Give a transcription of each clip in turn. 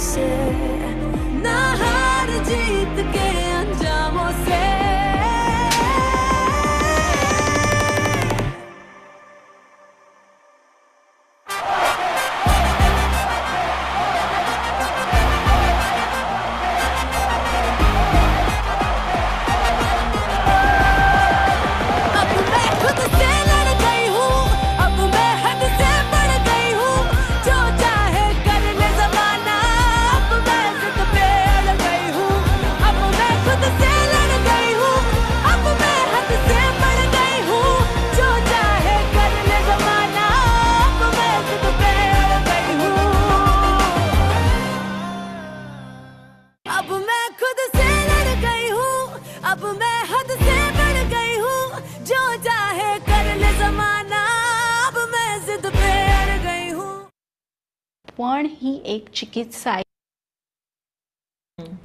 से, ना हार जीत के अंजामों से। पण ही एक चिकित्सा आहे.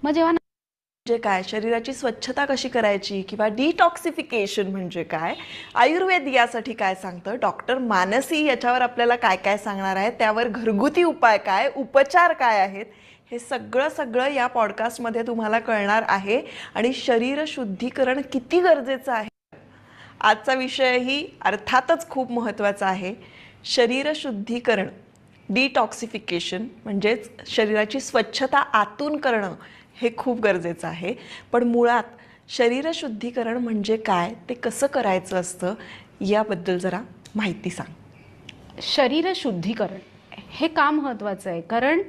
मग जेव्हा म्हणजे काय, शरीराची स्वच्छता कशी करायची किंवा डिटॉक्सिफिकेशन म्हणजे काय, आयुर्वेद यासाठी काय सांगतं, डॉक्टर मानसी याच्यावर आपल्याला काय काय सांगणार आहे, त्यावर घरगुती उपाय काय, उपचार काय आहेत, हे सगळं या पॉडकास्टमध्ये तुम्हाला कळणार आहे. आणि शरीर शुद्धीकरण किती गरजेचं आहे, आजचा विषयही अर्थातच खूप महत्त्वाचा आहे. शरीर शुद्धीकरण, डिटॉक्सिफिकेशन म्हणजेच शरीराची स्वच्छता आतून करणं हे खूप गरजेचं आहे. पण मुळात शरीर शुद्धीकरण म्हणजे काय, ते कसं करायचं असतं, याबद्दल जरा माहिती सांग. शरीर शुद्धीकरण हे काम महत्त्वाचं आहे, कारण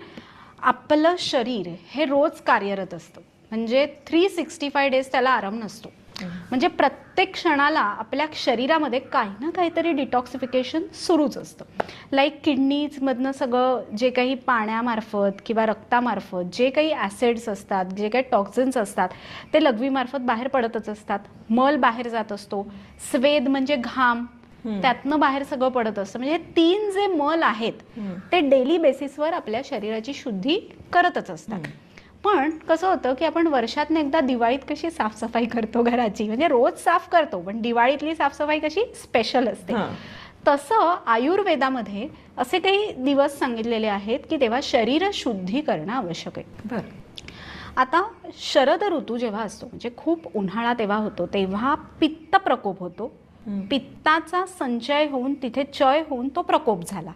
आपलं शरीर हे रोज कार्यरत असतं. म्हणजे 365 डेज त्याला आराम नसतो. म्हणजे प्रत्येक क्षणाला आपल्या शरीरामध्ये काही ना काहीतरी डिटॉक्सिफिकेशन सुरूच असतं. लाईक किडनीजमधनं सगळं जे काही पाण्यामार्फत किंवा रक्तामार्फत जे काही ॲसिड्स असतात, जे काही टॉक्झिन्स असतात, ते लघवीमार्फत बाहेर पडतच असतात. मल बाहेर जात असतो. स्वेद म्हणजे घाम, त्यातनं बाहेर सगळं पडत असतं. म्हणजे 3 जे मल आहेत ते डेली बेसिसवर आपल्या शरीराची शुद्धी करतच असतात. पण कसं होतं की आपण वर्षातनं एकदा दिवाळीत कशी साफसफाई करतो घराची, म्हणजे रोज साफ करतो, पण दिवाळीतली साफसफाई कशी स्पेशल असते, तसं आयुर्वेदामध्ये असे काही दिवस सांगितलेले आहेत की तेव्हा शरीर शुद्धी करणं आवश्यक आहे. आता शरद ऋतू जेव्हा असतो, म्हणजे खूप उन्हाळा तेव्हा होतो, तेव्हा पित्त प्रकोप होतो. पित्ताचा संचय होऊन तिथे चय होऊन तो प्रकोप झाला.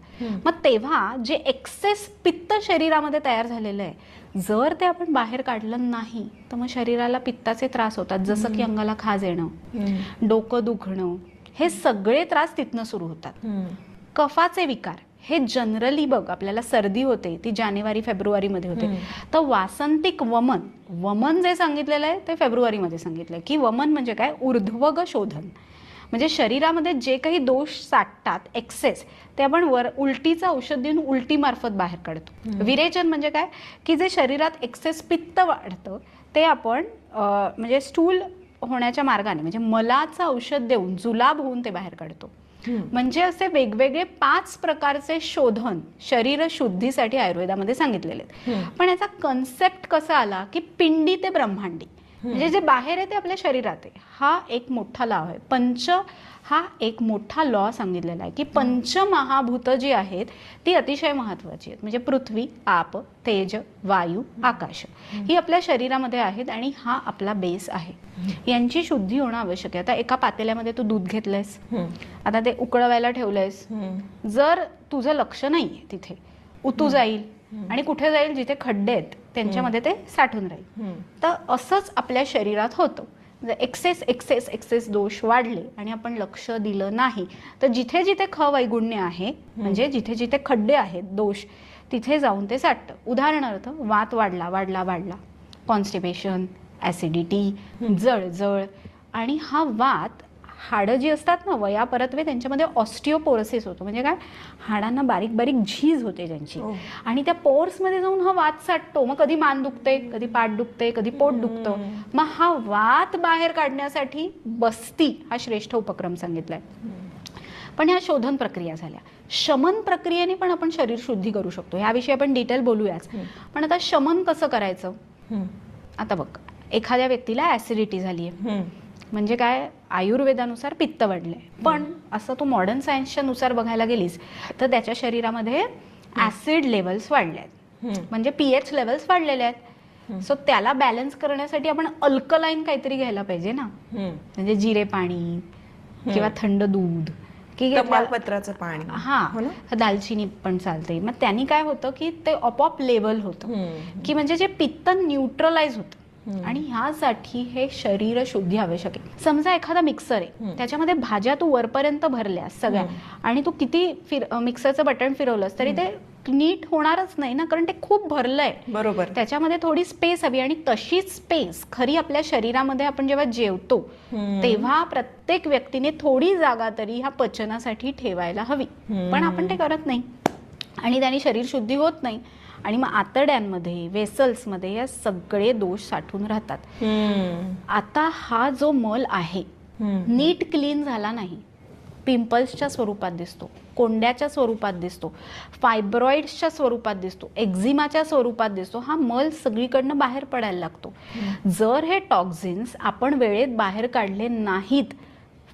मग तेव्हा जे एक्सेस पित्त शरीरामध्ये तयार झालेलं आहे, जर ते आपण बाहेर काढलं नाही तर मग शरीराला पित्ताचे त्रास होतात. जसं की अंगाला खाज येणं, डोकं दुखणं, हे सगळे त्रास तिथनं सुरू होतात. कफाचे विकार हे जनरली बघ, आपल्याला सर्दी होते ती जानेवारी फेब्रुवारीमध्ये होते, तर वासंतिक वमन जे सांगितलेलं आहे ते फेब्रुवारीमध्ये सांगितलंय. की वमन म्हणजे काय, ऊर्ध्वग शोधन, म्हणजे शरीरामध्ये जे काही दोष साठतात एक्सेस, ते आपण उलटीचं औषध देऊन उलटी मार्फत बाहेर काढतो. विरेचन म्हणजे काय, की जे शरीरात एक्सेस पित्त वाढतं ते आपण म्हणजे स्टूल होण्याच्या मार्गाने, म्हणजे मलाचं औषध देऊन जुलाब होऊन ते बाहेर काढतो. म्हणजे असे वेगवेगळे 5 प्रकारचे शोधन शरीर शुद्धीसाठी आयुर्वेदामध्ये सांगितलेले आहेत. पण याचा कन्सेप्ट कसा आला की पिंडी ते ब्रह्मांडी, म्हणजे जे बाहेर आहे ते आपल्या शरीरात आहे, हा एक मोठा लॉ आहे. पंच हा एक मोठा लॉ सांगितलेला आहे की पंचमहाभूत जी आहेत ती अतिशय महत्वाची आहेत. म्हणजे पृथ्वी, आप, तेज, वायू, आकाश ही आपल्या शरीरामध्ये आहेत आणि हा आपला बेस आहे. यांची शुद्धी होणं आवश्यक आहे. आता एका पातेल्यामध्ये तू दूध घेतलंयस, आता ते उकळवायला ठेवलंयस, जर तुझं लक्ष नाहीये तिथे उतू जाईल आणि कुठे जाईल, जिथे खड्डे आहेत त्यांच्यामध्ये ते साठून राहील. तर असंच आपल्या शरीरात होतं. एक्सेस दोष वाढले आणि आपण लक्ष दिलं नाही तर जिथे जिथे वैगुण्य आहे, म्हणजे जिथे जिथे खड्डे आहेत दोष, तिथे जाऊन ते साठतं. उदाहरणार्थ वात वाढला, कॉन्स्टिपेशन, ऍसिडिटी, जळजळ, आणि हा वात हाडं जी असतात ना वयापरत्वे त्यांच्यामध्ये ऑस्टिओपोरोसिस होतो. म्हणजे काय, हाडांना बारीक बारीक झीज होते त्यांची, आणि त्या पोर्समध्ये जाऊन हा वात साठतो. मग कधी मान दुखते, कधी पाठ दुखते, कधी पोट दुखतं. मग हा वात बाहेर काढण्यासाठी बस्ती हा श्रेष्ठ उपक्रम सांगितलाय. पण ह्या शोधन प्रक्रिया झाल्या. शमन प्रक्रियेने पण आपण शरीर शुद्धी करू शकतो, याविषयी आपण डिटेल बोलूयाच. पण आता शमन कसं करायचं, आता बघ, एखाद्या व्यक्तीला ऍसिडिटी झाली आहे, म्हणजे काय, आयुर्वेदानुसार पित्त वाढलंय, पण असं तू मॉडर्न सायन्सच्या नुसार बघायला गेलीस तर त्याच्या शरीरामध्ये ऍसिड लेवल्स वाढल्यात. म्हणजे pH लेवल्स वाढलेले आहेत. सो त्याला बॅलन्स करण्यासाठी आपण अल्कलाईन काहीतरी घ्यायला पाहिजे ना, म्हणजे जिरे पाणी किंवा थंड दूध की तमालपत्राचं पाणी. हा, दालचिनी पण चालते. मग त्यांनी काय होतं की ते आपोआप लेवल होतं की म्हणजे जे पित्त न्यूट्रलाइज होतं. आणि ह्यासाठी हे शरीर शुद्धी आवश्यक आहे. समजा एखादा मिक्सर आहे, त्याच्यामध्ये भाज्या तू वरपर्यंत भरल्यास सगळ्या आणि तू किती मिक्सरचं बटन फिरवलंस तरी ते नीट होणारच नाही ना, कारण ते खूप भरलंय. बरोबर. त्याच्यामध्ये थोडी स्पेस हवी आणि तशीच स्पेस खरी आपल्या शरीरामध्ये आपण जेव्हा जेवतो तेव्हा प्रत्येक व्यक्तीने थोडी जागा तरी ह्या पचनासाठी ठेवायला हवी. पण आपण ते करत नाही आणि त्याने शरीर शुद्धी होत नाही आणि मग आतड्यांमध्ये वेसल्समध्ये या सगळे दोष साठून राहतात. आता हा जो मल आहे नीट क्लीन झाला नाही, पिंपल्सच्या स्वरूपात दिसतो, कोंड्याच्या स्वरूपात दिसतो, फायब्रॉइड्सच्या स्वरूपात दिसतो, एक्झिमाच्या स्वरूपात दिसतो. हा मल सगळीकडनं बाहेर पडायला लागतो. जर हे टॉक्झिन्स आपण वेळेत बाहेर काढले नाहीत,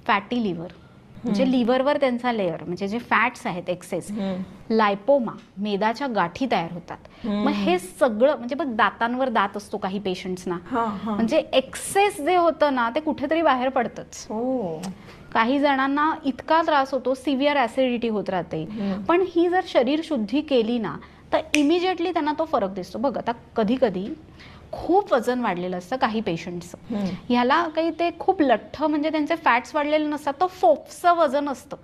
फॅटी लिव्हर म्हणजे लिव्हरवर त्यांचा लेअर म्हणजे जे फॅट्स आहेत एक्सेस, लायपोमा मेदाच्या गाठी तयार होतात. मग हे सगळं म्हणजे बघ दातांवर दात असतो काही पेशंट्सना, म्हणजे एक्सेस जे होतं ना ते कुठेतरी बाहेर पडतंच. काही जणांना इतका त्रास होतो, सिव्हिअर ऍसिडिटी होत राहते. पण ही जर शरीर शुद्धी केली ना तर इमिजिएटली त्यांना तो फरक दिसतो. बघ आता कधी कधी खूप वजन वाढलेलं असतं काही पेशंटचं, ह्याला काही ते खूप लठ्ठ म्हणजे त्यांचे फॅट्स वाढलेले नसतात, तो फोफचं वजन असतं.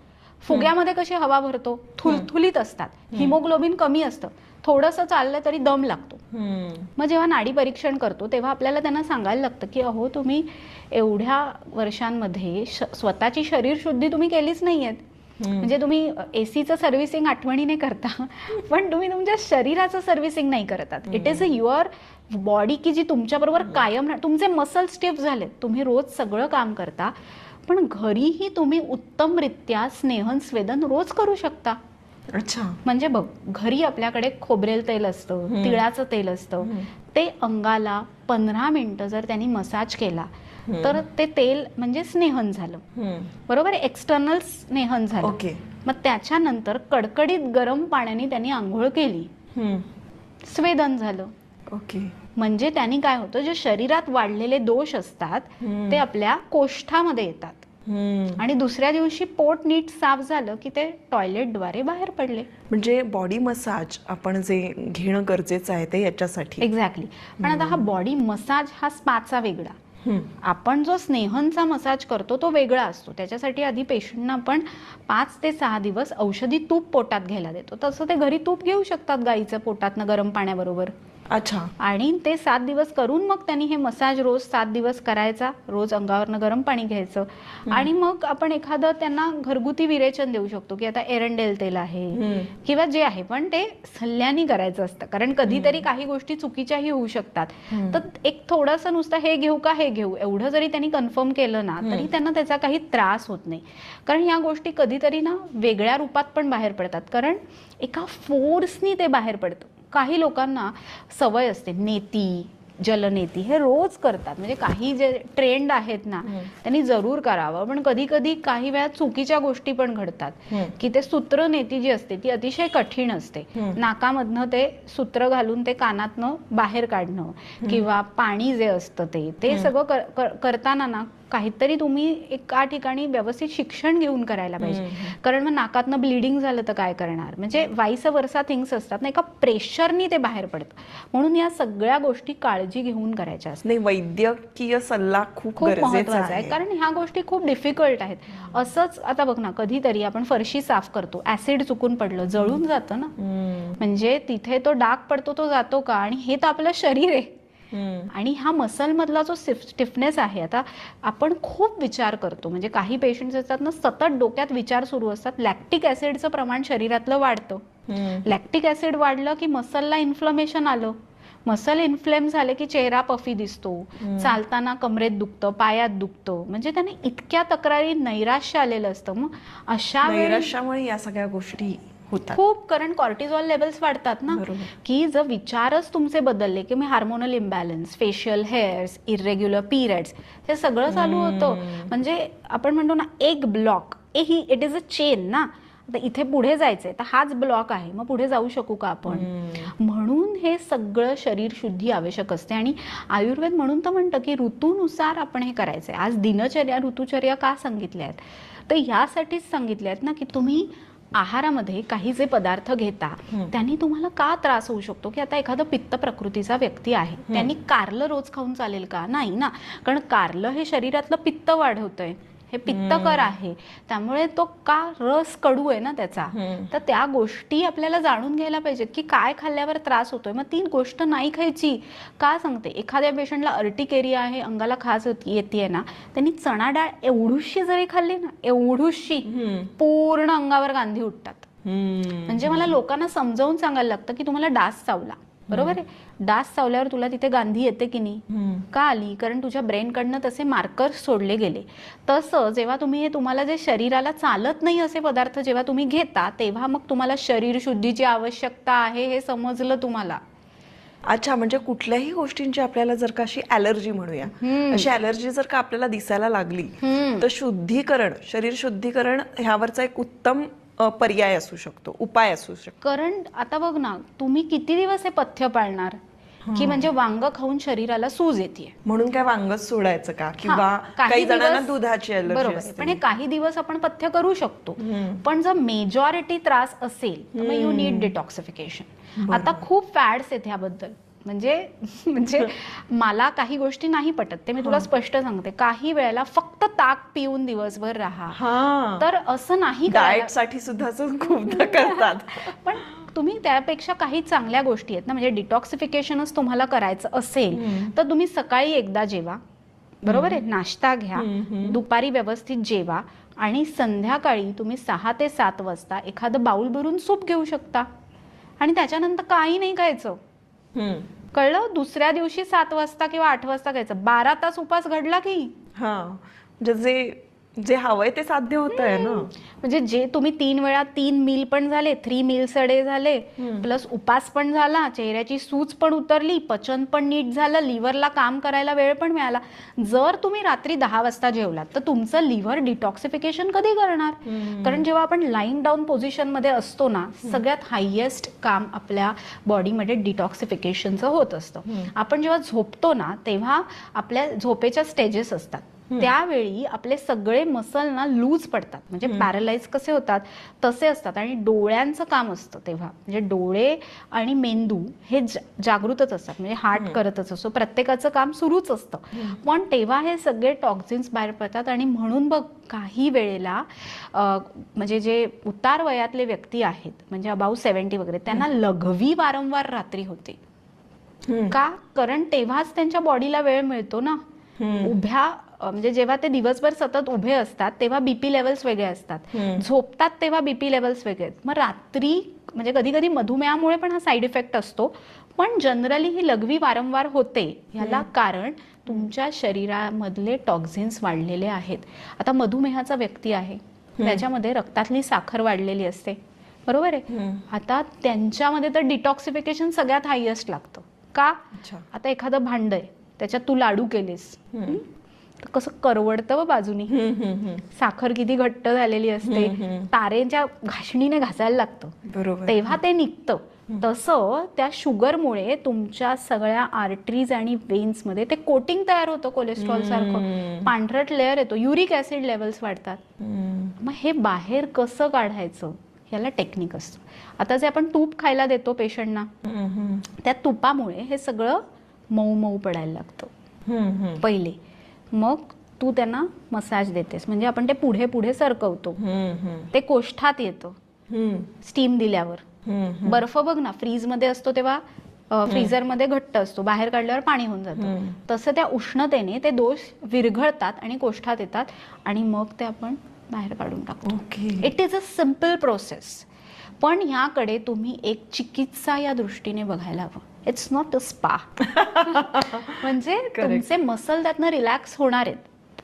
फुग्यामध्ये कशी हवा भरतो, थुलथुलीत असतात, हिमोग्लोबिन कमी असतं, थोडंसं चाललं तरी दम लागतो. मग जेव्हा नाडी परीक्षण करतो तेव्हा आपल्याला त्यांना सांगायला लागतं की अहो तुम्ही एवढ्या वर्षांमध्ये स्वतःची शरीर शुद्धी तुम्ही केलीच नाहीयेत. म्हणजे तुम्ही एसीचं सर्व्हिसिंग आठवणीने करता पण तुम्ही तुमच्या शरीराचं सर्व्हिसिंग नाही करतात. It is a your body की जी तुमच्याबरोबर कायम, तुमचे मसल स्टिफ झाले, तुम्ही रोज सगळं काम करता पण घरीही तुम्ही उत्तमरित्या स्नेहन स्वेदन रोज करू शकता. अच्छा. म्हणजे बघ घरी आपल्याकडे खोबरेल तेल असतं, तिळाचं तेल असतं, ते अंगाला 15 मिनिटं जर त्यांनी मसाज केला तर ते तेल म्हणजे स्नेहन झालं. बरोबर, एक्सटर्नल स्नेहन झालं. मग त्याच्यानंतर कडकडीत गरम पाण्याने त्यांनी आंघोळ केली, स्वेदन झालं. म्हणजे त्यांनी काय होतं, जे शरीरात वाढलेले दोष असतात ते आपल्या कोष्ठामध्ये येतात आणि दुसऱ्या दिवशी पोट नीट साफ झालं की ते टॉयलेटद्वारे बाहेर पडले. म्हणजे बॉडी मसाज आपण जे घेणं गरजेचं आहे ते याच्यासाठी. एक्झॅक्टली. पण आता हा बॉडी मसाज हा स्पाचा वेगळा, आपण जो स्नेहनचा मसाज करतो तो वेगळा असतो. त्याच्यासाठी आधी पेशंटना आपण 5 ते 6 दिवस औषधी तूप पोटात घ्यायला देतो. तसं ते घरी तूप घेऊ शकतात गाईचं पोटातनं गरम पाण्याबरोबर. अच्छा. आणि ते 7 दिवस करून मग त्यांनी हे मसाज रोज 7 दिवस करायचा, रोज अंगावरनं गरम पाणी घ्यायचं आणि मग आपण एखादं त्यांना घरगुती विरेचन देऊ शकतो की आता एरंडेल तेल आहे किंवा जे आहे, पण ते सल्ल्याने करायचं असतं कारण कधीतरी काही गोष्टी चुकीच्याही होऊ शकतात. तर एक थोडंसं नुसतं हे घेऊ का हे घेऊ एवढं जरी त्यांनी कन्फर्म केलं ना तरी त्यांना त्याचा काही त्रास होत नाही. कारण या गोष्टी कधीतरी ना वेगळ्या रूपात पण बाहेर पडतात, कारण एका फोर्सनी ते बाहेर पडतं. काही लोकांना सवय असते, नेती जलनेती हे रोज करतात, म्हणजे काही जे ट्रेंड आहेत ना त्यांनी जरूर करावं. पण कधी कधी काही वेळा चुकीच्या गोष्टी पण घडतात की ते सूत्र नेती जी असते ती अतिशय कठीण असते. नाकामधनं ते सूत्र घालून ते कानातनं बाहेर काढणं किंवा पाणी जे असतं ते सगळं करताना ना काहीतरी तुम्ही एका ठिकाणी व्यवस्थित शिक्षण घेऊन करायला पाहिजे. कारण मग नाकातनं ब्लिडिंग झालं तर काय करणार, म्हणजे वाईस वर्सा थिंग्स असतात ना, एका प्रेशरनी ते बाहेर पडतं. म्हणून या सगळ्या गोष्टी काळजी घेऊन करायच्या असतात. नाही, वैद्यकीय सल्ला खूप महत्वाचा आहे कारण ह्या गोष्टी खूप डिफिकल्ट आहेत. असंच आता बघ ना, कधीतरी आपण फरशी साफ करतो, ऍसिड चुकून पडलं, जळून जातं ना, म्हणजे तिथे तो डाग पडतो तो जातो का, आणि हे तर आपलं शरीर आहे. आणि हा मसल मधला जो स्टिफनेस आहे, आता आपण खूप विचार करतो, म्हणजे काही पेशंट्स असतात ना सतत डोक्यात विचार सुरू असतात. लॅक्टिक ऍसिडचं प्रमाण शरीरातलं वाढतं, लॅक्टिक ऍसिड वाढलं की मसलला इन्फ्लमेशन आलं, मसल इन्फ्लेम झाले की चेहरा पफी दिसतो, चालताना कमरेत दुखतं, पायात दुखतं, म्हणजे त्याने इतक्या तक्रारी, नैराश्य आलेलं असतं. मग अशा नैराश्यामुळे या सगळ्या गोष्टी खूप, कारण कॉर्टिझॉल लेवल्स वाढतात ना, की जर विचारच तुमचे बदलले की मी hormonal imbalance, facial hairs, irregular periods, हे सगळं चालू होतं. म्हणजे आपण म्हणतो ना एक block, it is a chain ना, आता इथे पुढे जायचंय तर हाच ब्लॉक आहे, मग पुढे जाऊ शकू का आपण? म्हणून हे सगळं शरीर शुद्धी आवश्यक असते. आणि आयुर्वेद म्हणून तर म्हणतं की ऋतूनुसार आपण हे करायचंय. आज दिनचर्या ऋतुचर्या का सांगितल्या आहेत? तर यासाठीच सांगितल्या आहेत ना की तुम्ही आहारामध्ये काही जे पदार्थ घेता त्यांनी तुम्हाला का त्रास होऊ शकतो. की आता एखादा पित्त प्रकृतीचा व्यक्ती आहे, त्यांनी कारलं रोज खाऊन चालेल का? नाही ना, कारण कारलं हे शरीरातलं पित्त वाढवतंय, हे पित्तकर आहे, त्यामुळे तो का रस कडू आहे ना त्याचा. तर त्या गोष्टी आपल्याला जाणून घ्यायला पाहिजेत की काय खाल्ल्यावर त्रास होतोय. मग ती गोष्ट नाही खायची. का सांगते, एखाद्या पेशंटला अर्टिकेरिया आहे, अंगाला खाज येते ना, त्यांनी चणा डाळ एवढूशी जरी खाल्ली ना, एवढूशी, पूर्ण अंगावर गांधी उठतात. म्हणजे मला लोकांना समजावून सांगायला लागतं की तुम्हाला डास चावला, बरोबर आहे, डास चावल्यावर तुला तिथे गांधी येते की नाही? का आली? कारण तुझ्या ब्रेनकडनं तसे मार्कर्स सोडले गेले. तसं जेव्हा तुम्ही हे तुम्हाला जे शरीराला चालत नाही असे पदार्थ जेव्हा तुम्ही घेता, तेव्हा मग तुम्हाला शरीर शुद्धीची आवश्यकता आहे हे समजलं तुम्हाला. अच्छा, म्हणजे कुठल्याही गोष्टींची आपल्याला जर का अशी ॲलर्जी म्हणूया, अशी ॲलर्जी जर का आपल्याला दिसायला लागली तर शुद्धीकरण, शरीर शुद्धीकरण ह्यावरचा एक उत्तम पर्याय असू शकतो, उपाय असू शकतो. कारण आता बघ ना, तुम्ही किती दिवस हे पथ्य पाळणार की म्हणजे वांग खाऊन शरीराला सूज येते म्हणून काय वांगच सोडायचं का? किंवा काही जणांना दुधाची ॲलर्जी असते. पण हे काही दिवस आपण पथ्य करू शकतो. पण जर मेजॉरिटी त्रास असेल तर मग यू नीड डिटॉक्सिफिकेशन. आता खूप फॅड्स आहेत ह्याबद्दल. म्हणजे मला काही गोष्टी नाही पटत, ते मी तुला स्पष्ट सांगते. काही वेळेला फक्त ताक पिऊन दिवसभर राहा, तर असं नाही. डाएट साठी सुद्धा खूपदा करतात. पण तुम्ही त्यापेक्षा काही चांगल्या गोष्टी आहेत ना. म्हणजे डिटॉक्सिफिकेशनच तुम्हाला करायचं असेल तर तुम्ही सकाळी एकदा जेवा, बरोबर आहे, नाश्ता घ्या, दुपारी व्यवस्थित जेवा, आणि संध्याकाळी तुम्ही 6 ते 7 वाजता एखादं बाउल भरून सूप घेऊ शकता. आणि त्याच्यानंतर काही नाही खायचं, कळलं? दुसऱ्या दिवशी 7 वाजता किंवा 8 वाजता खायचं. 12 तास उपास घडला की जे हवंय ते साध्य होत आहे ना. म्हणजे जे तुम्ही 3 वेळा 3 मील पण झाले, 3 मील्स अ डे झाले, प्लस उपास पण झाला, चेहऱ्याची सूज पण उतरली, पचन पण नीट झालं, लिव्हरला काम करायला वेळ पण मिळाला. जर तुम्ही रात्री 10 वाजता जेवलात तर तुमचं लिव्हर डिटॉक्सिफिकेशन कधी करणार? कारण जेव्हा आपण लाईंग डाऊन पोझिशन मध्ये असतो ना, सगळ्यात हायेस्ट काम आपल्या बॉडीमध्ये डिटॉक्सिफिकेशनचं होत असतं. आपण जेव्हा झोपतो ना, तेव्हा आपल्या झोपेच्या स्टेजेस असतात. त्यावेळी आपले सगळे मसल ना लूज पडतात, म्हणजे पॅरालाइज कसे होतात तसे असतात. आणि डोळ्यांचं काम असतं तेव्हा, म्हणजे डोळे आणि मेंदू हे जागृतच असतात, म्हणजे हार्ट करतच असतो, प्रत्येकाचं काम सुरूच असतं. पण तेव्हा हे सगळे टॉक्झिन्स बाहेर पडतात. आणि म्हणून बघ, काही वेळेला म्हणजे जे उतार वयातले व्यक्ती आहेत, म्हणजे अबाउट 70 वगैरे, त्यांना लघवी वारंवार रात्री होते. का? कारण तेव्हाच त्यांच्या बॉडीला वेळ मिळतो ना. उभ्या म्हणजे जेव्हा ते दिवसभर सतत उभे असतात तेव्हा बीपी लेवल्स वेगळे असतात, झोपतात तेव्हा बीपी लेवल्स वेगळे आहेत. मग रात्री म्हणजे कधी कधी मधुमेहामुळे पण हा साईड इफेक्ट असतो, पण जनरली ही लघवी वारंवार होते. ह्याला कारण तुमच्या शरीरामधले टॉक्झिन्स वाढलेले आहेत. आता मधुमेहाचा व्यक्ती आहे, त्याच्यामध्ये रक्तातली साखर वाढलेली असते, बरोबर आहे. आता त्यांच्यामध्ये तर डिटॉक्सिफिकेशन सगळ्यात हायेस्ट लागतं. का? आता एखादं भांड आहे, त्याच्यात तू लाडू केलेस तर कसं करवडतं बाजूनी, साखर किती घट्ट झालेली असते, तारेच्या घासणीने घासायला लागतं, बरोबर, तेव्हा ते निघतं. तसं त्या शुगरमुळे तुमच्या सगळ्या आर्टरीज आणि वेन्स मध्ये ते कोटिंग तयार होतं, कोलेस्ट्रॉल सारखं पांढरट लेअर येतो, युरिक ऍसिड लेवल्स वाढतात. मग हे बाहेर कसं काढायचं, याला टेक्निक असतं. आता जे आपण तूप खायला देतो पेशंटना, त्या तुपामुळे हे सगळं मऊ मऊ पडायला लागतं पहिले. मग तू त्यांना मसाज देतेस, म्हणजे आपण ते पुढे पुढे सरकवतो, ते कोष्ठात येतं स्टीम दिल्यावर. बर्फ बघ ना, फ्रीज मध्ये असतो तेव्हा फ्रीझर मध्ये घट्ट असतो, बाहेर काढल्यावर पाणी होऊन जातं. तसं त्या उष्णतेने ते दोष विरघळतात आणि कोष्ठात येतात, आणि मग ते आपण बाहेर काढून टाकतो. It is a simple process. पण ह्याकडे तुम्ही एक चिकित्सा या दृष्टीने बघायला हवं. It's not a spa. म्हणजे तुमचे मसल त्यातनं रिलॅक्स होणार आहेत,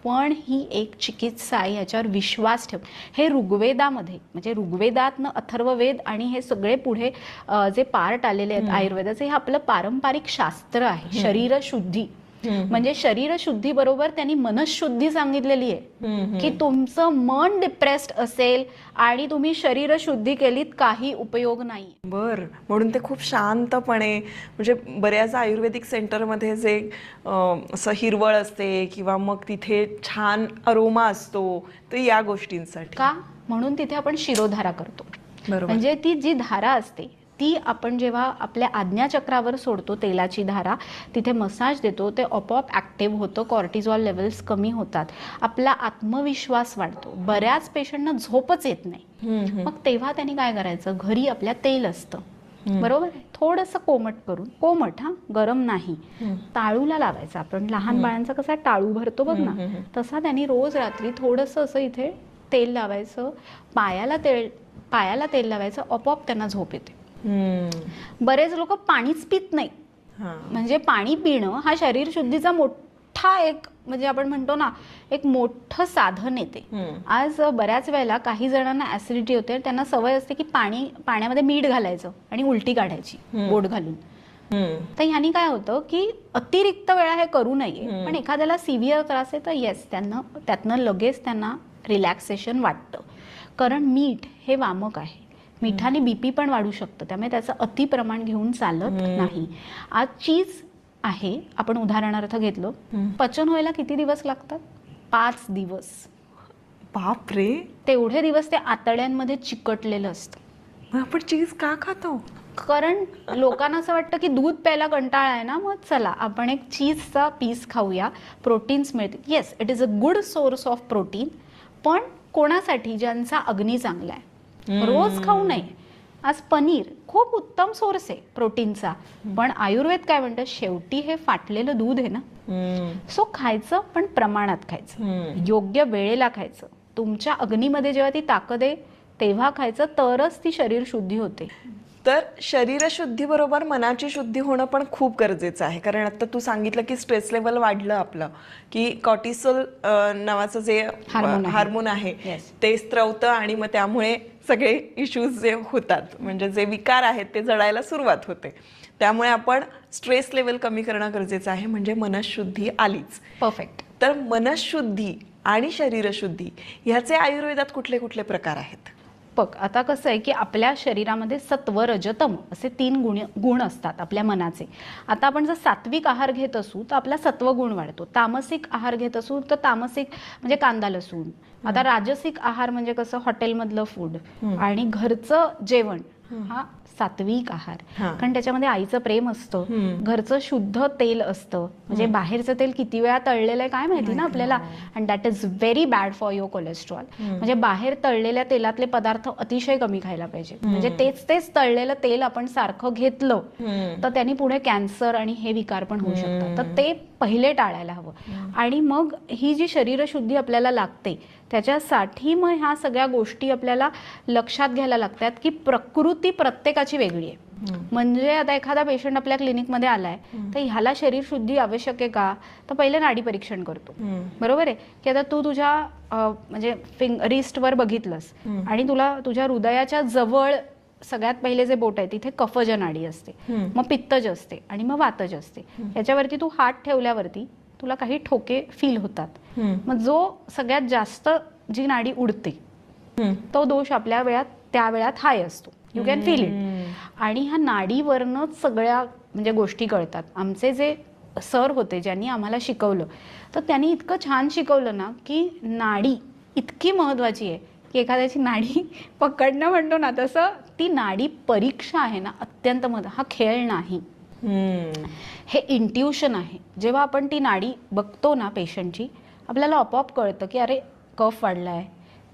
पण ही एक चिकित्सा आहे, याच्यावर विश्वास ठेव. हे ऋग्वेदामध्ये, म्हणजे ऋग्वेदातनं अथर्ववेद आणि हे सगळे पुढे जे पार्ट आलेले आहेत आयुर्वेदाचे, हे आपलं पारंपरिक शास्त्र आहे, शरीर शुद्धी. म्हणजे शरीर शुद्धी बरोबर त्यांनी मनशुद्धी सांगितलेली आहे की तुमचं मन डिप्रेस्ड असेल आणि तुम्ही शरीर शुद्धी केलीत काही उपयोग नाही. बर, म्हणून ते खूप शांतपणे, म्हणजे बऱ्याच आयुर्वेदिक सेंटरमध्ये जे असं हिरवळ असते किंवा मग तिथे छान अरोमा असतो, तर या गोष्टींसाठी का, म्हणून तिथे आपण शिरोधारा करतो. बरोबर. म्हणजे ती जी धारा असते ती आपण जेव्हा आपल्या आज्ञाचक्रावर सोडतो, तेलाची धारा, तिथे मसाज देतो, ते आपोआप ऍक्टिव्ह होतं, कॉर्टिझॉल लेवल्स कमी होतात, आपला आत्मविश्वास वाढतो. बऱ्याच पेशंटना झोपच येत नाही. मग तेव्हा त्यांनी काय करायचं, घरी आपल्या तेल असतं, बरोबर आहे, थोडंसं कोमट करून, कोमट गरम नाही, टाळूला लावायचं. आपण लहान बाळांचा कसा टाळू भरतो बघ ना, तसा त्यांनी रोज रात्री थोडंसं असं इथे तेल लावायचं, पायाला तेल लावायचं, आपोआप त्यांना झोप येते. बरेच लोक पाणीच पित नाही. म्हणजे पाणी पिणं हा शरीर शुद्धीचा मोठा एक, म्हणजे आपण म्हणतो ना, एक मोठं साधन येते. आज बऱ्याच वेळेला काही जणांना ऍसिडिटी होते, त्यांना सवय असते की पाण्यामध्ये मीठ घालायचं आणि उलटी काढायची बोट घालून. तर ह्यानी काय होतं की अतिरिक्त वेळा हे करू नये. पण एखाद्याला सिव्हिअर त्रास आहे तर येस, त्यातनं लगेच त्यांना रिलॅक्सेशन वाटतं. कारण मीठ हे वामक आहे, मिठाने बीपी पण वाढू शकतं, त्यामुळे त्याचं अति प्रमाण घेऊन चालत नाही. आज चीज आहे, आपण उदाहरणार्थ घेतलं, पचन व्हायला किती दिवस लागतात? 5 दिवस. बाप रे, तेवढे दिवस ते आतड्यांमध्ये चिकटलेलं असतं. मग आपण चीज का खातो? कारण लोकांना असं वाटतं की दूध प्यायला कंटाळा आहे ना, मग चला आपण एक चीजचा पीस खाऊया, प्रोटीन्स मिळतील. Yes, it is a good source of protein, पण कोणासाठी? ज्यांचा अग्नी चांगला आहे. रोज खाऊ नये. आज पनीर खूप उत्तम सोर्स आहे प्रोटीनचा, पण आयुर्वेद काय म्हणतं, शेवटी हे फाटलेलं दूध आहे ना, सो खायचं पण प्रमाणात खायचं, योग्य वेळेला खायचं. तुमच्या अग्नीमध्ये जेव्हा ती ताकद आहे तेव्हा खायचं, तरच ती शरीर शुद्धी होते. तर शरीर शुद्धी बरोबर मनाची शुद्धी होणं पण खूप गरजेचं आहे. कारण आता तू सांगितलं की स्ट्रेस लेवल वाढलं आपलं, की कॉर्टिसोल नावाचं जे हार्मोन आहे ते स्त्रवतं आणि मग त्यामुळे सगळे इश्यूज जे होतात, म्हणजे जे विकार आहेत ते जळायला सुरुवात होते. त्यामुळे आपण स्ट्रेस लेवल कमी करणं गरजेचं आहे, म्हणजे मनशुद्धी आलीच. परफेक्ट. तर मनशुद्धी आणि शरीरशुद्धी ह्याचे आयुर्वेदात कुठले कुठले प्रकार आहेत? बघ, आता कसं आहे की आपल्या शरीरामध्ये सत्व, रज, तम असे 3 गुण असतात आपल्या मनाचे. आता आपण जर सात्विक आहार घेत असू तर आपला सत्वगुण वाढतो, तामसिक आहार घेत असू तर तामसिक म्हणजे कांदा लसूण. आता राजसिक आहार म्हणजे कसं, हॉटेलमधलं फूड आणि घरचं जेवण हा सात्विक आहार, कारण त्याच्यामध्ये आईचं प्रेम असतं, घरचं शुद्ध तेल असतं. म्हणजे बाहेरचं तेल किती वेळा तळलेलं आहे काय माहिती ना आपल्याला, and that is very bad for your cholesterol. म्हणजे बाहेर तळलेल्या तेलातले पदार्थ अतिशय कमी खायला पाहिजे. म्हणजे तेच तळलेलं तेल आपण सारखं घेतलं तर त्यांनी पुढे कॅन्सर आणि हे विकार पण होऊ शकतात. तर ते पहिले टाळायला हवं. आणि मग ही जी शरीरशुद्धी आपल्याला लागते त्याच्यासाठी मग ह्या सगळ्या गोष्टी आपल्याला लक्षात घ्यायला लागतात की प्रकृती प्रत्येकाची वेगळी आहे. म्हणजे आता एखादा पेशंट आपल्या क्लिनिकमध्ये आलाय तर ह्याला शरीर शुद्धी आवश्यक आहे का, तर पहिले नाडी परीक्षण करतो, बरोबर आहे की आता तू तुझ्या म्हणजे रिस्टवर बघितलंस आणि तुला तुझ्या हृदयाच्या जवळ सगळ्यात पहिले जे बोट आहे तिथे कफज नाडी असते, मग पित्तज असते आणि मग वातज असते. याच्यावरती तू हात ठेवल्यावरती तुला काही ठोके फील होतात. मग जो सगळ्यात जास्त जी नाडी उडते तो दोष आपल्या त्या वेळात हाय असतो. You can feel it. आणि ह्या नाडीवरनच सगळ्या म्हणजे गोष्टी कळतात. आमचे जे सर होते ज्यांनी आम्हाला शिकवलं तर त्यांनी इतकं छान शिकवलं ना की नाडी इतकी महत्वाची आहे की एखाद्याची नाडी पकडणं म्हणतो ना तसं ती नाडी परीक्षा आहे ना अत्यंत हा खेळ नाही, हे इंट्युशन आहे. जेव्हा आपण ती नाडी बघतो ना पेशंटची, आपल्याला आपोआप कळतं की अरे कफ वाढलाय,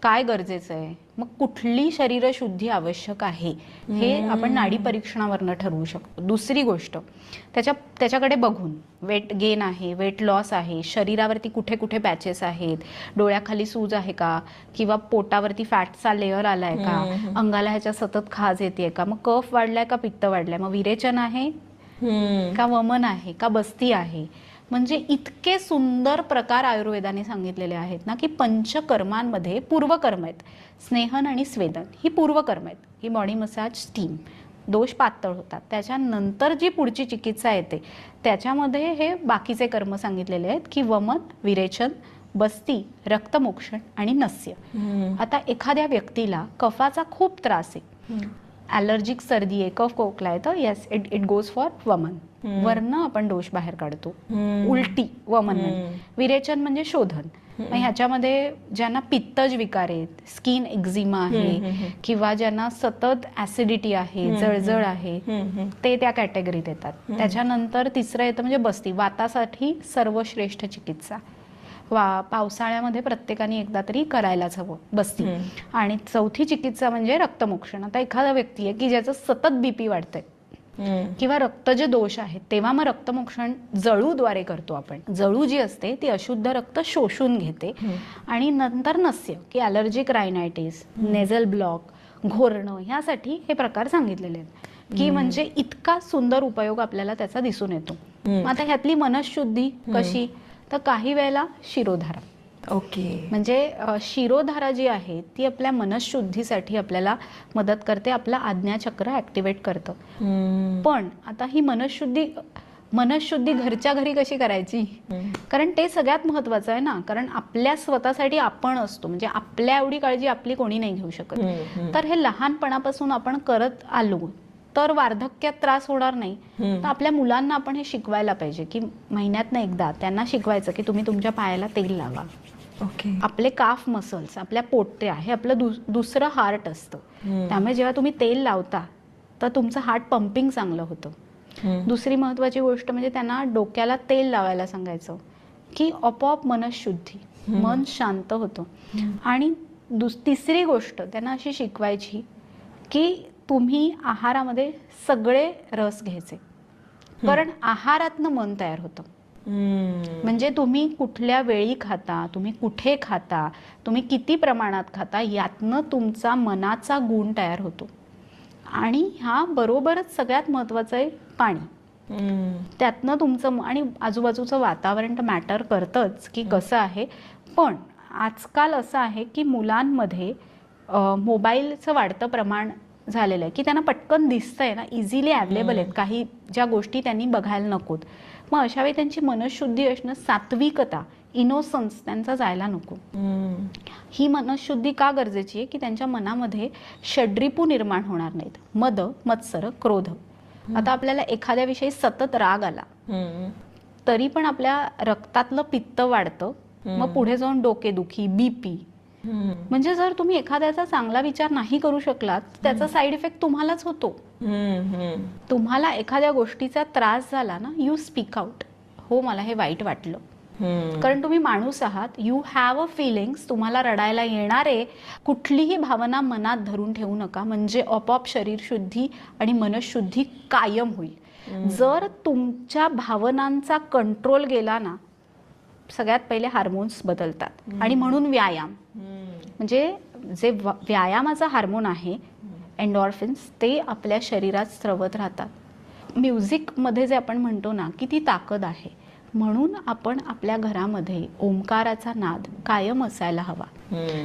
काय गरजेचं आहे, मग कुठली शरीरशुद्धी आवश्यक आहे हे आपण नाडी परीक्षणावरनं ठरवू शकतो. दुसरी गोष्ट, त्याच्याकडे बघून वेट गेन आहे, वेट लॉस आहे, शरीरावरती कुठे कुठे पॅचेस आहेत, डोळ्याखाली सूज आहे का, किंवा पोटावरती फॅटचा लेअर आलाय का, अंगाला ह्याच्या सतत खाज येते का, मग कफ वाढलाय का पित्त वाढलाय, मग विरेचन आहे का वमन आहे का बस्ती आहे. म्हणजे इतके सुंदर प्रकार आयुर्वेदाने सांगितलेले आहेत ना की पंचकर्मांमध्ये पूर्वकर्म आहेत, स्नेहन आणि स्वेदन ही पूर्वकर्म आहेत, ही बॉडी मसाज, स्टीम. दोष पातळ होतात. त्याच्यानंतर जी पुढची चिकित्सा येते त्याच्यामध्ये हे बाकीचे कर्म सांगितलेले आहेत की वमन, विरेचन, बस्ती, रक्तमोक्षण आणि नस्य. आता एखाद्या व्यक्तीला कफाचा खूप त्रास आहे, ॲलर्जिक सर्दी आहे, कफ खोकला आहे, तर येस इट गोज फॉर वमन. वरनं आपण दोष बाहेर काढतो. उलटी वमन. विरेचन म्हणजे शोधन. मग ह्याच्यामध्ये ज्यांना पित्तज विकार आहेत, स्किन एक्झिमा आहे किंवा ज्यांना सतत ऍसिडिटी आहे, जळजळ आहे, ते त्या कॅटेगरीत येतात. त्याच्यानंतर तिसरं येतं म्हणजे बस्ती, वातासाठी सर्वश्रेष्ठ चिकित्सा. पावसाळ्यामध्ये प्रत्येकाने एकदा तरी करायलाच हवं बस्ती. आणि चौथी चिकित्सा म्हणजे रक्तमोक्षण. आता एखादा व्यक्ती आहे की ज्याचं सतत बीपी वाढतंय किंवा रक्त जे दोष आहेत, तेव्हा मग रक्तमोक्षण जळूद्वारे करतो आपण. जळू जी असते ती अशुद्ध रक्त शोषून घेते. आणि नंतर नस्य की ॲलर्जिक रायनायटिस, नेझल ब्लॉक, घोरणं, ह्यासाठी हे प्रकार सांगितलेले आहेत की म्हणजे इतका सुंदर उपयोग आपल्याला त्याचा दिसून येतो. आता ह्यातली मनःशुद्धी कशी, तर काही वेळेला शिरोधारा. ओके. म्हणजे शिरोधारा जी आहे ती आपल्या मनःशुद्धीसाठी आपल्याला मदत करते, आपलं आज्ञाचक्र ऍक्टिव्हेट करतं. पण आता ही मनःशुद्धी घरच्या घरी कशी करायची, कारण ते सगळ्यात महत्वाचं आहे ना. कारण आपल्या स्वतःसाठी आपण असतो, म्हणजे आपल्या एवढी काळजी आपली कोणी नाही घेऊ शकत. तर हे लहानपणापासून आपण करत आलो तर वार्धक्यात त्रास होणार नाही. तर आपल्या मुलांना आपण हे शिकवायला पाहिजे की महिन्यातनं एकदा त्यांना शिकवायचं की तुम्ही तुमच्या पायाला तेल लावा. ओके. आपले काफ मसल्स, आपल्या पोटऱ्या, हे आपलं दुसरं हार्ट असतं. त्यामुळे जेव्हा तुम्ही तेल लावता तर तुमचं हार्ट पंपिंग चांगलं होतं. दुसरी महत्वाची गोष्ट म्हणजे त्यांना डोक्याला तेल लावायला सांगायचं की आपोआप मनःशुद्धी, मन शांत होतं. आणि तिसरी गोष्ट त्यांना अशी शिकवायची की तुम्ही आहारामध्ये सगळे रस घ्यायचे, कारण आहारातनं मन तयार होतं. म्हणजे तुम्ही कुठल्या वेळी खाता, तुम्ही कुठे खाता, तुम्ही किती प्रमाणात खाता, यातनं तुमचा मनाचा गुण तयार होतो. आणि ह्या बरोबरच सगळ्यात महत्वाचं आहे पाणी. त्यातनं तुमचं आणि आजूबाजूचं वातावरण तर मॅटर करतंच की कसं आहे. पण आजकाल असं आहे की मुलांमध्ये मोबाईलचं वाढतं प्रमाण झालेलं आहे की त्यांना पटकन दिसतंय ना, इझिली अवेलेबल आहेत काही ज्या गोष्टी त्यांनी बघायला नकोत. मग अशावेळी त्यांची मनःशुद्धी असणं, सात्विकता, इनोसन्स त्यांचा जायला नको. ही मनःशुद्धी का गरजेची आहे की त्यांच्या मनामध्ये षड्रिपू निर्माण होणार नाहीत. मद, मत्सर, क्रोध. आता आपल्याला एखाद्याविषयी सतत राग आला तरी पण आपल्या रक्तातलं पित्त वाढतं, मग पुढे जाऊन डोकेदुखी, बीपी. म्हणजे जर तुम्ही एखाद्याचा चांगला विचार नाही करू शकलात त्याचा साईड इफेक्ट तुम्हालाच होतो. तुम्हाला एखाद्या गोष्टीचा त्रास झाला ना, यू स्पीक आउट, हो मला हे वाईट वाटलं. कारण तुम्ही माणूस आहात, यू हॅव अ फिलिंग्स. तुम्हाला रडायला येणारे कुठलीही भावना मनात धरून ठेवू नका, म्हणजे आपोआप शरीर शुद्धी आणि मनःशुद्धी कायम होईल. जर तुमच्या भावनांचा कंट्रोल गेला ना, सगळ्यात पहिले हार्मोन्स बदलतात. आणि म्हणून व्यायाम, म्हणजे जे व्यायामाचा हार्मोन आहे एन्डॉर्फिन्स, ते आपल्या शरीरात स्रवत राहतात. म्युझिकमध्ये जे आपण म्हणतो ना की ती ताकद आहे, म्हणून आपण आपल्या घरामध्ये ओंकाराचा नाद कायम असायला हवा.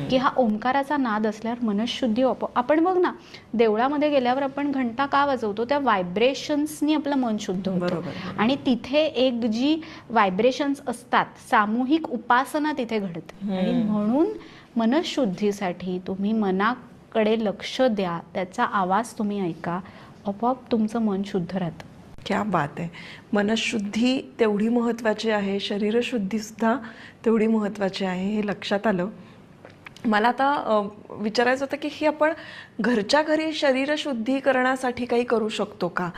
की हा ओंकाराचा नाद असल्यावर मनःशुद्धी आपण बघ ना, देवळामध्ये गेल्यावर आपण घंटा का वाजवतो, त्या व्हायब्रेशन्सनी आपलं मन शुद्ध होतं. आणि तिथे एक जी व्हायब्रेशन्स असतात, सामूहिक उपासना तिथे घडते. आणि म्हणून मनःशुद्धीसाठी तुम्ही मनाकडे लक्ष द्या, त्याचा आवाज तुम्ही ऐका, आपोआप तुमचं मन शुद्ध राहतं. क्या बात आहे. मनःशुद्धी तेवढी महत्त्वाची आहे, शरीरशुद्धीसुद्धा तेवढी महत्त्वाची आहे, हे लक्षात आलं. मला आता विचारायचं होतं की ही आपण घरच्या घरी शरीरशुद्धीकरणासाठी काही करू शकतो का?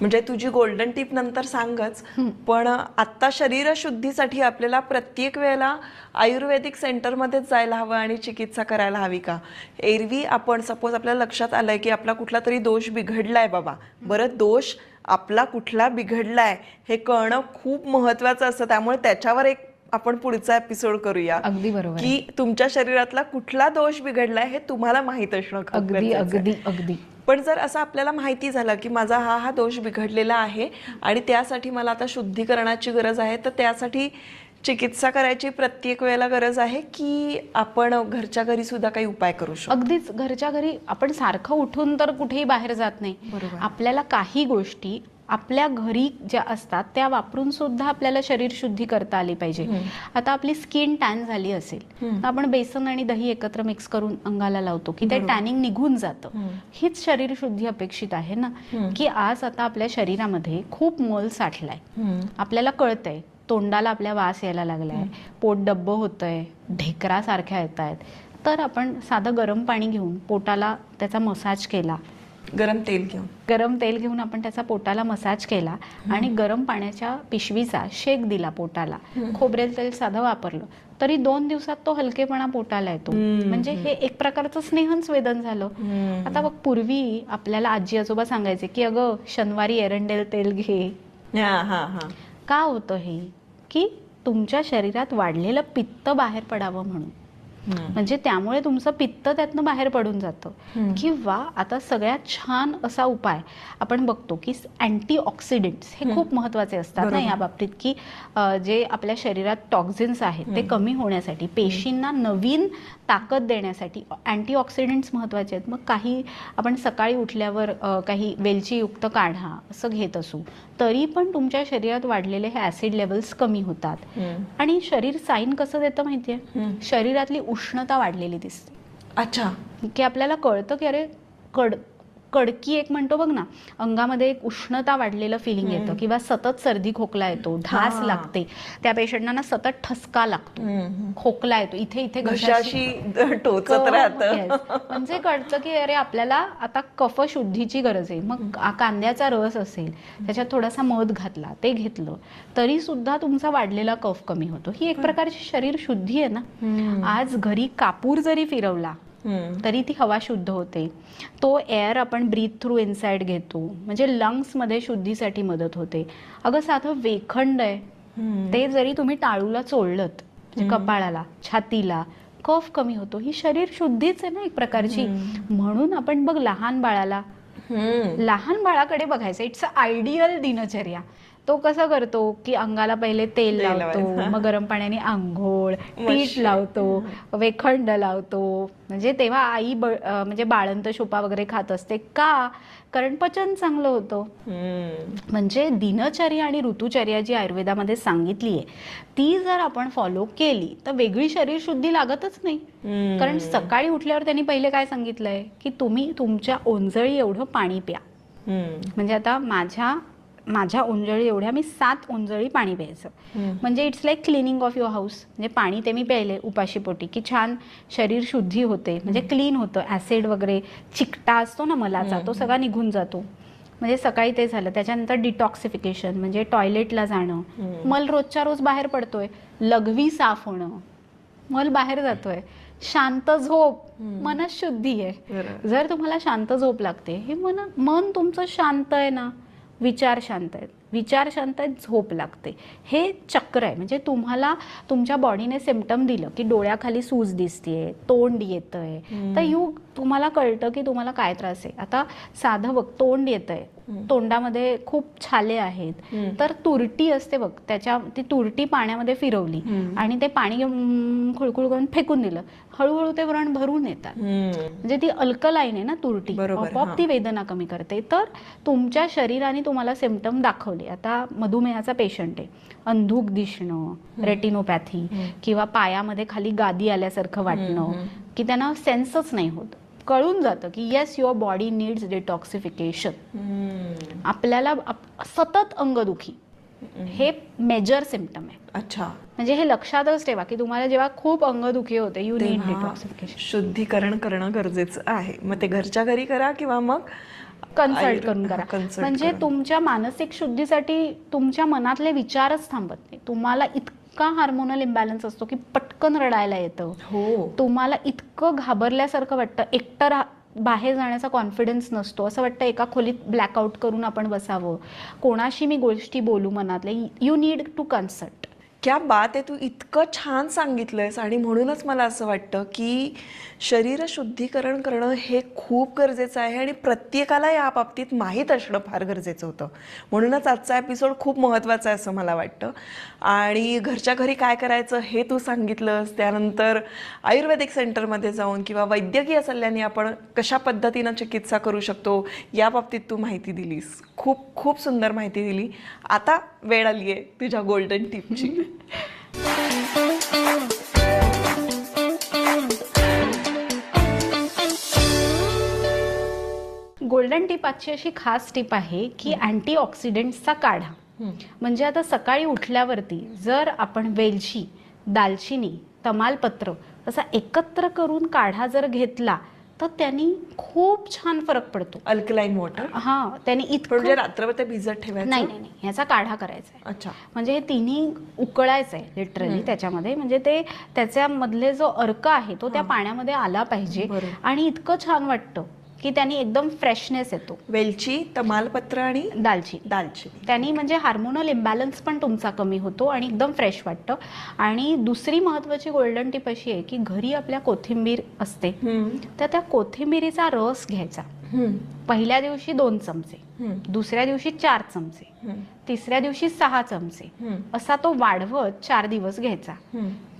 म्हणजे तुझी गोल्डन टिप नंतर सांगच, पण आत्ता शरीरशुद्धीसाठी आपल्याला प्रत्येक वेळेला आयुर्वेदिक सेंटरमध्येच जायला हवं आणि चिकित्सा करायला हवी का? एरवी आपण सपोज आपल्याला लक्षात आलंय की आपला कुठला तरी दोष बिघडलाय बाबा, बरं दोष आपला कुठला बिघडलाय हे कळणं खूप महत्वाचं असतं. त्यामुळे त्याच्यावर एक आपण पुढचा एपिसोड करूया. अगदी बरोबर. की तुमच्या शरीरातला कुठला दोष बिघडलाय हे तुम्हाला माहित असणं अगदी अगदी अगदी. पण जर असं आपल्याला माहिती झालं की माझा हा दोष बिघडलेला आहे आणि त्यासाठी मला आता शुद्धीकरणाची गरज आहे, तर त्यासाठी चिकित्सा करायची प्रत्येक वेळेला गरज आहे की आपण घरच्या घरी सुद्धा काही उपाय करू शकतो? अगदीच घरच्या घरी आपण सारखं उठून तर कुठेही बाहेर जात नाही. बरोबर. आपल्याला काही गोष्टी आपल्या घरी ज्या असतात त्या वापरून सुद्धा आपल्याला शरीर शुद्धी करता आली पाहिजे. आता आपली स्किन टॅन झाली असेल तर आपण बेसन आणि दही एकत्र मिक्स करून अंगाला लावतो की ते टॅनिंग निघून जातं. हीच शरीर शुद्धी अपेक्षित आहे ना, की आज आता आपल्या शरीरामध्ये खूप मल साठलाय, आपल्याला कळतंय, तोंडाला आपल्या वास यायला लागलाय, पोट डब्ब होतंय, ढेकरा सारख्या येत आहेत, तर आपण साधं गरम पाणी घेऊन पोटाला त्याचा मसाज केला, गरम तेल घेऊन आपण त्याचा पोटाला मसाज केला आणि गरम पाण्याच्या पिशवीचा शेक दिला पोटाला, खोबरेल तेल साधं वापरलं तरी 2 दिवसात तो हलकेपणा पोटाला येतो. म्हणजे हे एक प्रकारचं स्नेहन झालं. आता बघ, पूर्वी आपल्याला आजी आजोबा सांगायचे की अगं शनिवारी एरंडेल तेल घे. का होतं हे? की तुमच्या शरीरात वाढलेलं पित्त बाहेर पडावं म्हणून. म्हणजे त्यामुळे तुमचं पित्त त्यातनं बाहेर पडून जातं. किंवा आता सगळ्यात छान असा उपाय आपण बघतो की अँटीऑक्सिडंट्स हे खूप महत्वाचे असतात ना या बाबतीत, की जे आपल्या शरीरात टॉक्झिन्स आहेत ते कमी होण्यासाठी, पेशींना नवीन ताकद देण्यासाठी अँटीऑक्सिडंट्स महत्वाचे आहेत. मग काही आपण सकाळी उठल्यावर काही वेलचीयुक्त काढा असं घेत असू तरी पण तुमच्या शरीरात वाढलेले हे ऍसिड लेवल्स कमी होतात. आणि शरीर साईन कसं देतं माहितीये? शरीरातली उष्णता वाढलेली दिसते. अच्छा. की आपल्याला कळतं की अरे कडकी एक म्हणतो बघ ना, अंगामध्ये एक उष्णता वाढलेलं फिलिंग येतं, किंवा सतत सर्दी खोकला येतो, ढास लागते, त्या पेशंटना सतत ठसका लागतो, खोकला येतो, इथे इथे घशाशी टोचत राहतं. म्हणजे कळतं की अरे आपल्याला आता कफ शुद्धीची गरज आहे. मग कांद्याचा रस असेल, त्याच्यात थोडासा मध घातला, ते घेतलं तरी सुद्धा तुमचा वाढलेला कफ कमी होतो. ही एक प्रकारची शरीर शुद्धी आहे ना. आज घरी कापूर जरी फिरवला तरी ती हवा शुद्ध होते. तो एअर आपण ब्रीथ थ्रू इनसाइड घेतो, म्हणजे लंग्स मध्ये शुद्धीसाठी मदत होते. अगं साधं वेखंड आहे, ते जरी तुम्ही टाळूला चोळलत, म्हणजे कपाळाला, छातीला, कफ कमी होतो. ही शरीर शुद्धीच आहे ना एक प्रकारची. म्हणून आपण बघ लहान बाळाकडे बघायचं, इट्स अ आयडियल दिनचर्या. तो कसं करतो की अंगाला पहिले तेल लावतो, मग गरम पाण्याने आंघोळ, पीठ लावतो, वेखंड लावतो. म्हणजे तेव्हा आई म्हणजे बाळंत शोपा वगैरे खात असते. का? कारण पचन चांगलं होतं. म्हणजे दिनचर्या आणि ऋतुचर्या जी आयुर्वेदामध्ये सांगितली आहे ती जर आपण फॉलो केली तर वेगळी शरीर शुद्धी लागतच नाही. कारण सकाळी उठल्यावर त्यांनी पहिले काय सांगितलंय की तुम्ही तुमच्या ओंजळी एवढं पाणी प्या. म्हणजे आता माझ्या ओंजळी एवढ्या मी 7 ओंजळी पाणी प्यायचं. म्हणजे it's like cleaning of your house. म्हणजे पाणी ते मी प्यायले उपाशीपोटी की छान शरीर शुद्धी होते, म्हणजे क्लीन होतं. ऍसिड वगैरे चिकटा असतो ना मलाचा, तो सगळा निघून जातो. म्हणजे सकाळी ते झालं. त्याच्यानंतर डिटॉक्सिफिकेशन, म्हणजे टॉयलेटला जाणं. मल रोजच्या रोज बाहेर पडतोय, लघवी साफ होणं, मल बाहेर जातोय. शांत झोप, मनशुद्धी आहे. जर तुम्हाला शांत झोप लागते, हे मन तुमचं शांत आहे ना, विचार शांत आहेत, झोप लागते. हे चक्र आहे. म्हणजे तुम्हाला तुमच्या बॉडीने सिम्पटम दिलं की डोळ्याखाली सूज दिसतेय, तोंड येतंय, तर तुम्हाला कळतं की तुम्हाला काय त्रास आहे. आता साधं बघ, तोंड येतंय, तोंडामध्ये खूप छाले आहेत, तर तुरटी असते बघ, ती तुरटी पाण्यामध्ये फिरवली आणि ते पाणी खुळखुळ करून फेकून दिलं, हळूहळू ते व्रण भरून येतात. म्हणजे ती अल्कलाईन आहे ना तुरटी, आपोआप ती वेदना कमी करते. तर तुमच्या शरीराने तुम्हाला सिम्पटम दाखवले. आता मधुमेहाचा पेशंट आहे, अंधुक दिसणं, रेटिनोपॅथी, किंवा पायामध्ये खाली गादी आल्यासारखं वाटणं, की त्यांना सेन्सच नाही होत, कळून जातं की yes your body needs detoxification. आपल्याला सतत अंगदुखी हे मेजर सिम्पटम आहे. अच्छा. म्हणजे हे लक्षातच ठेवा की तुम्हाला जेव्हा खूप अंगदुखी होते, यू नीड डिटॉक्सिफिकेशन. शुद्धीकरण करणं गरजेचं आहे. मग ते घरच्या घरी करा किंवा मग कन्सल्ट करून करा. म्हणजे तुमच्या मानसिक शुद्धीसाठी तुमच्या मनातले विचारच थांबत नाही. तुम्हाला इतका हार्मोनल इम्बॅलन्स असतो की पटकन रडायला येतं. तुम्हाला इतकं घाबरल्यासारखं वाटतं, एकटं बाहेर जाण्याचा कॉन्फिडन्स नसतो, असं वाटतं एका खोलीत ब्लॅकआउट करून आपण बसावं, कोणाशी मी गोष्टी बोलू मनातले. You need to consult. क्या बात आहे, तू इतकं छान सांगितलंयस. आणि म्हणूनच मला असं वाटतं की शरीर शुद्धीकरण करणं हे खूप गरजेचं आहे आणि प्रत्येकाला या बाबतीत माहीत असणं फार गरजेचं होतं. म्हणूनच आजचा एपिसोड खूप महत्त्वाचा आहे असं मला वाटतं. आणि घरच्या घरी काय करायचं हे तू सांगितलंस. त्यानंतर आयुर्वेदिक सेंटरमध्ये जाऊन किंवा वैद्यकीय सल्ल्याने आपण कशा पद्धतीनं चिकित्सा करू शकतो या बाबतीत तू माहिती दिलीस. खूप खूप सुंदर माहिती दिली. आता वेळ आली आहे तुझ्या गोल्डन टिपची. गोल्डन टिप आजची अशी खास टिप आहे की अँटीऑक्सिडंट्सचा काढा. म्हणजे आता सकाळी उठल्यावरती जर आपण वेलची, दालचिनी, तमालपत्र असा एकत्र करून काढा जर घेतला तर त्यांनी खूप छान फरक पडतो. Alkaline water. हा, त्यांनी इतकं म्हणजे रात्रभर ते भिजत ठेवायचं? नाही नाही नाही, ह्याचा काढा करायचा आहे. अच्छा. म्हणजे हे तिन्ही उकळायचं आहे लिटरली त्याच्यामध्ये. म्हणजे ते त्याच्यामधले जो अर्क आहे तो त्या पाण्यामध्ये आला पाहिजे. आणि इतकं छान वाटतं की त्यांनी एकदम फ्रेशनेस येतो. वेलची, तमालपत्र आणि दालचिनी त्यांनी म्हणजे हार्मोनल इम्बॅलन्स पण तुमचा कमी होतो आणि एकदम फ्रेश वाटतं. आणि दुसरी महत्वाची गोल्डन टिप अशी आहे की घरी आपल्या कोथिंबीर असते तर त्या कोथिंबीरीचा रस घ्यायचा. पहिल्या दिवशी 2 चमचे, दुसऱ्या दिवशी 4 चमचे, तिसऱ्या दिवशी 6 चमचे असा तो वाढवत 4 दिवस घ्यायचा.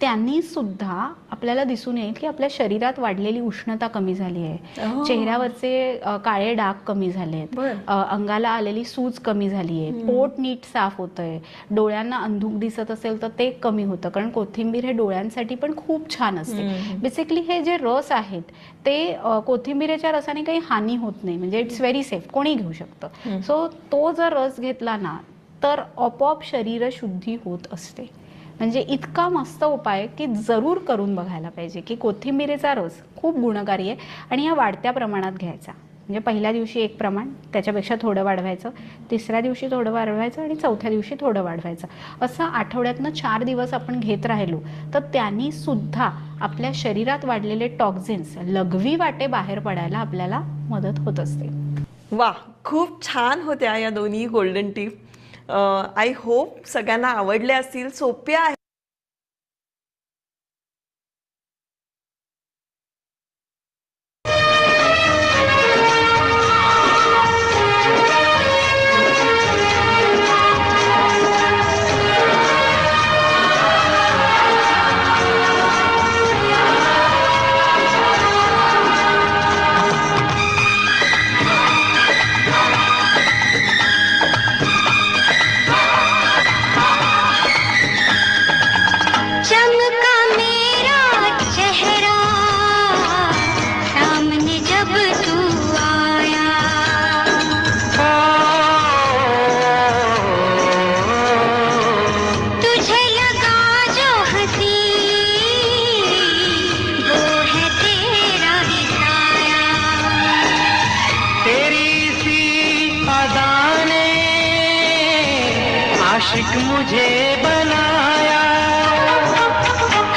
त्यांनी सुद्धा आपल्याला दिसून येईल की आपल्या शरीरात वाढलेली उष्णता कमी झाली आहे, चेहऱ्यावरचे काळे डाग कमी झालेत, अंगाला आलेली सूज कमी झाली आहे, पोट नीट साफ होतंय, डोळ्यांना अंधुक दिसत असेल तर ते कमी होतं. कारण कोथिंबीर हे डोळ्यांसाठी पण खूप छान असते. बेसिकली हे जे रस आहेत ते कोथिंबीरेच्या रसाने काही हानी होत नाही. म्हणजे इट्स व्हेरी सेफ, कोणी घेऊ शकतं. सो तो जर रस घेतला ना तर आपोआप शरीर शुद्धी होत असते. म्हणजे इतका मस्त उपाय की जरूर करून बघायला पाहिजे की कोथिंबीरेचा रस खूप गुणकारी आहे आणि या वाढत्या प्रमाणात घ्यायचा. म्हणजे पहिल्या दिवशी 1 प्रमाण, त्याच्यापेक्षा थोडं वाढवायचं, तिसऱ्या दिवशी थोडं वाढवायचं आणि चौथ्या दिवशी थोडं वाढवायचं. असं आठवड्यातनं 4 दिवस आपण घेत राहिलो तर त्यांनी सुद्धा आपल्या शरीरात वाढलेले टॉक्झिन्स लघवी वाटे बाहेर पडायला आपल्याला मदत होत असते. वा, खूप छान होत्या या दोन्ही गोल्डन टिप. आय होप सगळ्यांना आवडल्या असतील. सोप्या आहेत. आशिक मुझे बनाया,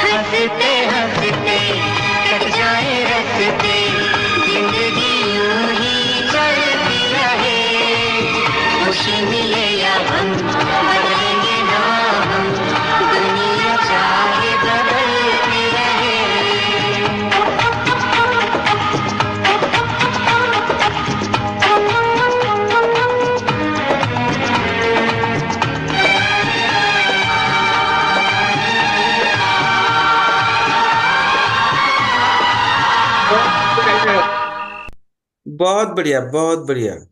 हंसते हंसते कट जाए रखते, जिंदगी यूं ही चलती रहे, खुशी मिले या हम बदलेंगे ना हम, दुनिया चाहे बदलती रहे. बहुत बढ़िया, बहुत बढ़िया.